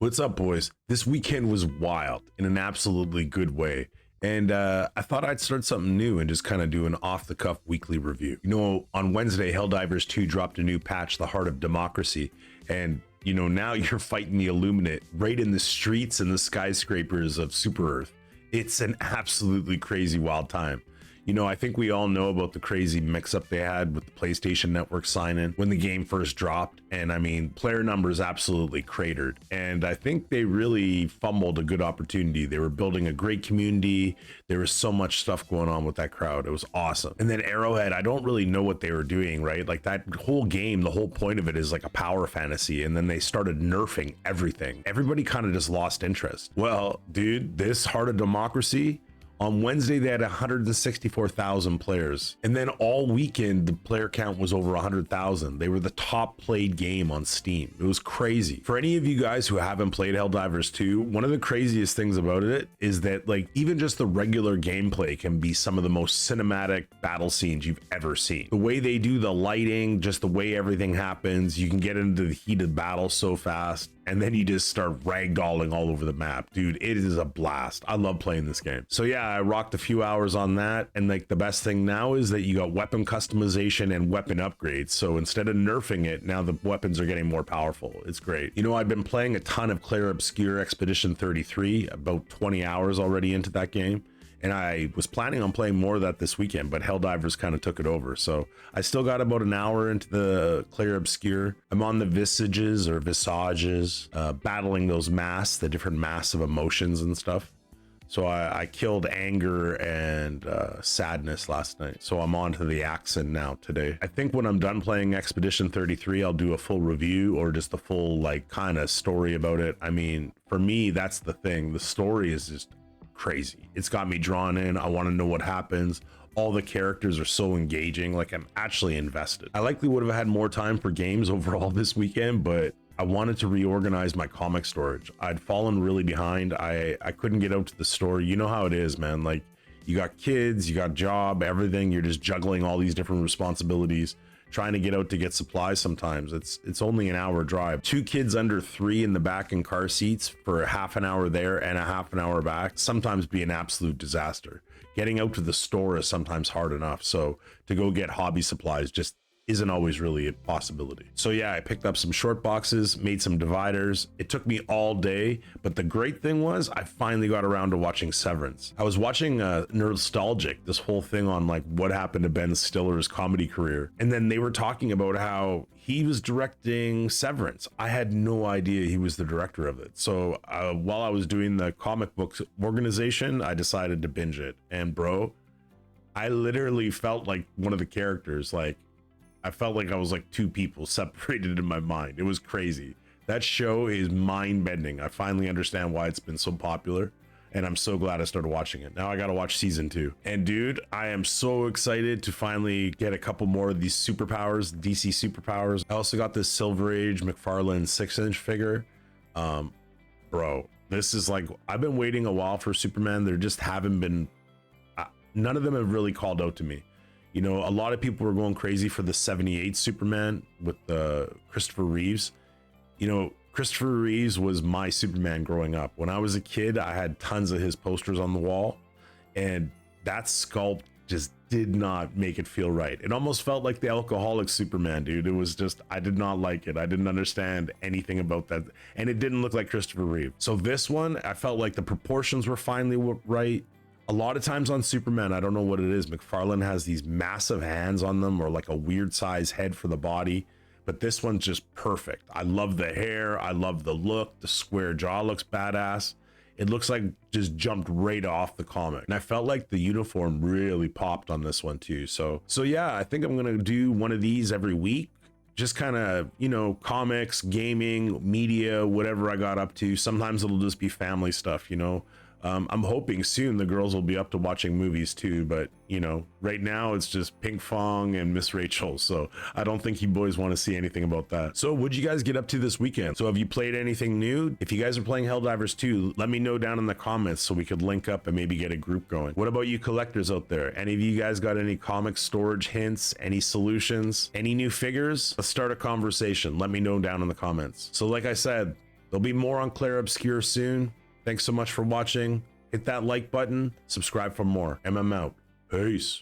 What's up, boys? This weekend was wild in an absolutely good way. And I thought I'd start something new and just kind of do an off-the-cuff weekly review. You know, on Wednesday, Helldivers 2 dropped a new patch, The Heart of Democracy. And, you know, now you're fighting the Illuminate right in the streets and the skyscrapers of Super Earth. It's an absolutely crazy wild time. You know, I think we all know about the crazy mix-up they had with the PlayStation Network sign-in when the game first dropped. And I mean, player numbers absolutely cratered. And I think they really fumbled a good opportunity. They were building a great community. There was so much stuff going on with that crowd. It was awesome. And then Arrowhead, I don't really know what they were doing, right? Like that whole game, the whole point of it is like a power fantasy. And then they started nerfing everything. Everybody kind of just lost interest. Well, dude, this Heart of Democracy, on Wednesday, they had 164,000 players. And then all weekend, the player count was over 100,000. They were the top played game on Steam. It was crazy. For any of you guys who haven't played Helldivers 2, one of the craziest things about it is that like even just the regular gameplay can be some of the most cinematic battle scenes you've ever seen. The way they do the lighting, just the way everything happens, you can get into the heat of battle so fast. And then you just start ragdolling all over the map. Dude, it is a blast. I love playing this game. So yeah, I rocked a few hours on that. And like the best thing now is that you got weapon customization and weapon upgrades. So instead of nerfing it, now the weapons are getting more powerful. It's great. You know, I've been playing a ton of Clair Obscur Expedition 33, about 20 hours already into that game. And I was planning on playing more of that this weekend, but Helldivers kind of took it over. So I still got about an hour into the Clair Obscur. I'm on the visages, battling those masks, the different masks of emotions and stuff. So I killed anger and sadness last night. So I'm on to the accent now today. I think when I'm done playing Expedition 33, I'll do a full review or just a full like kind of story about it. I mean, for me, that's the thing. The story is just crazy. It's got me drawn in. I want to know what happens. All the characters are so engaging. Like I'm actually invested. I likely would have had more time for games overall this weekend, but I wanted to reorganize my comic storage. I'd fallen really behind. I couldn't get out to the store. You know how it is, man. Like you got kids, you got job, everything. You're just juggling all these different responsibilities, trying to get out to get supplies. Sometimes it's only an hour drive. 2 kids under 3 in the back in car seats for half an hour there and a half an hour back sometimes be an absolute disaster. Getting out to the store is sometimes hard enough, so to go get hobby supplies just isn't always really a possibility. So yeah, I picked up some short boxes, made some dividers. It took me all day, but the great thing was I finally got around to watching Severance. I was watching Nostalgic, this whole thing on like what happened to Ben Stiller's comedy career. And then they were talking about how he was directing Severance. I had no idea he was the director of it. So while I was doing the comic books organization, I decided to binge it. And bro, I literally felt like one of the characters. Like I felt like I was like 2 people separated in my mind. It was crazy. That show is mind-bending. I finally understand why it's been so popular, and I'm so glad I started watching it. Now I gotta watch season 2. And dude, I am so excited to finally get a couple more of these superpowers, DC superpowers. I also got this Silver Age McFarlane 6-inch figure. Bro, this is like, I've been waiting a while for Superman. There just haven't been, none of them have really called out to me. You know, a lot of people were going crazy for the 78 Superman with Christopher Reeves. You know, Christopher Reeves was my Superman growing up. When I was a kid, I had tons of his posters on the wall, and that sculpt just did not make it feel right. It almost felt like the alcoholic Superman, dude. It was just, I did not like it. I didn't understand anything about that. And it didn't look like Christopher Reeve. So this one, I felt like the proportions were finally right. A lot of times on Superman, I don't know what it is. McFarlane has these massive hands on them or like a weird size head for the body. But this one's just perfect. I love the hair. I love the look. The square jaw looks badass. It looks like just jumped right off the comic. And I felt like the uniform really popped on this one too. So yeah, I think I'm going to do one of these every week. Just kind of, you know, comics, gaming, media, whatever I got up to. Sometimes it'll just be family stuff, you know. I'm hoping soon the girls will be up to watching movies too, but you know, right now it's just Pink Fong and Miss Rachel, so I don't think you boys want to see anything about that. So what'd you guys get up to this weekend? So have you played anything new? If you guys are playing Helldivers 2, let me know down in the comments so we could link up and maybe get a group going. What about you collectors out there? Any of you guys got any comic storage hints, any solutions, any new figures? Let's start a conversation. Let me know down in the comments. So like I said, There'll be more on Clair Obscur soon. Thanks so much for watching. Hit that like button, subscribe for more. I'm out. Peace.